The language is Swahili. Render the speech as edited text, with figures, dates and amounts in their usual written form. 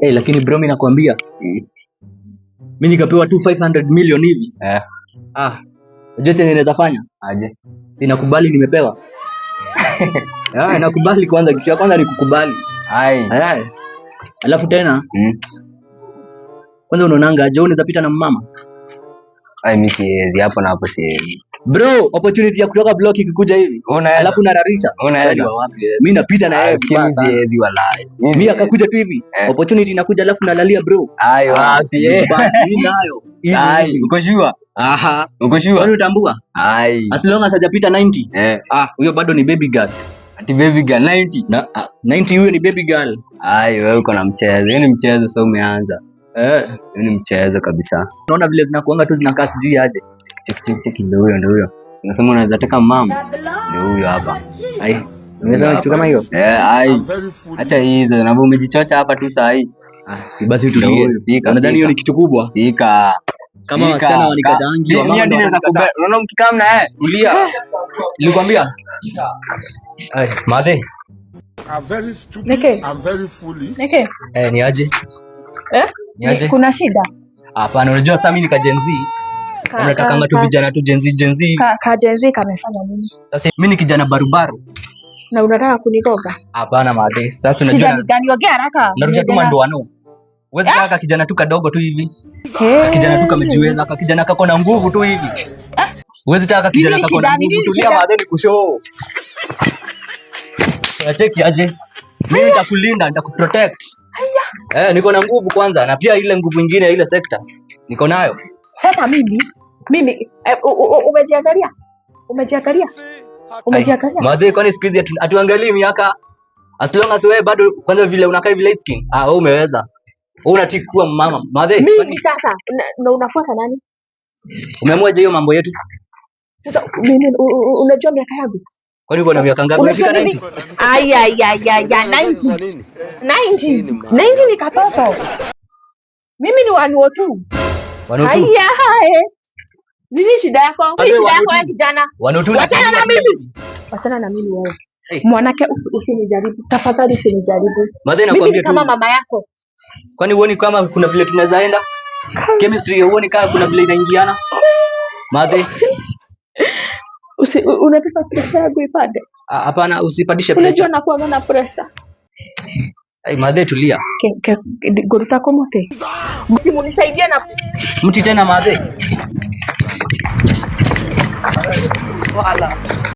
Lakini bro mimi nakwambia. Mimi nikapewa tu 500 million hivi. Unajua tena ninaweza fanya? Aje. Sina kubali nimepewa. Nakubali kwanza, kitu ya kwanza ni kukubali. Alafu tena kwanza unaonanga aje unaweza pita na mama? Mimi siwezi hapo na hapo siwezi. Bro, opportunity ya kutoka block ikikuja hivi. Alafu unararisha. Unaenda wapi? Mimi napita na yeye. Mimi siwezi wallahi. Mimi akakuja tu hivi. Opportunity inakuja alafu nalalia bro. Ayo wapi? Mimi nayo. Uko sure? Uko sure? Wewe utambua? As long as hajapita 90. Huyo bado ni baby girl. Ati baby girl 90? Na 90 huyo ni baby girl. Wewe uko na mchezo. Hiyo ni mchezo sasa umeanza. Hiyo ni mchezo kabisa. Unaona vile zinakuanga tu zinakaa sijui aje. Cheki ndio huyo. Unasema unaweza taka mama. Ndio huyo hapa. Umesema kitu kama hiyo? Acha hizo, na umejichocha hapa tu saa hii. Si basi tulie. Unadhani hiyo ni kitu kubwa? Pika. Kama wasichana wanikatangi wa mama ndio naweza kubeba. Unaona mkikaa mna tulia. Nilikwambia. Maze. I'm very stupid. I'm very foolish. Ni aje? Ni aje? Kuna shida? Hapana, unajua sasa mimi nika Gen Z. Nataka kama tu vijana tu Gen Z. Gen Z kamefanya nini? Sasa mimi ni kijana barubaru. Na unataka kuniroga? Hapana Made. Sasa unajua gani ongea haraka. Narusha tu mandoano. Uweze kaka kijana tu kadogo tu hivi. Kijana tu kamejiweza, kijana kako na nguvu tu hivi. Uweze taka kijana kako na nguvu tu lia Made ni kushow. Unacheki aje? Mimi nitakulinda, nitakuprotect. Niko na nguvu kwanza na pia ile nguvu nyingine ile sekta. Niko nayo. Sasa mimi umejiangalia? Made, kwani siku hizi atuangalie miaka? As long as wewe bado kwanza vile unakaa hivi light skin. Wewe umeweza. Wewe unatikua mama. Made, mimi sasa na unafuata nani? Umeamua hiyo mambo yetu? Sasa mimi unajua miaka yangu? Kwani uko na miaka ngapi? Umefika 90? 90 ni katoto. Mimi ni 102. 102. Nini shida yako? Shida yako ya kijana? 102. Wachana na mimi wewe. Mwanake usinijaribu. Tafadhali usinijaribu. Made, nakwambia tu kama mama yako. Kwani uone kama kuna vile tunaweza enda? Chemistry uone kama kuna vile inaingiana? Made. Unataka pressure yangu ipande? Hapana, usipandishe pressure. Unajua nakuwa na pressure. Made, tulia. Goruta komote. Mnisaidie na mti tena Made. Wala.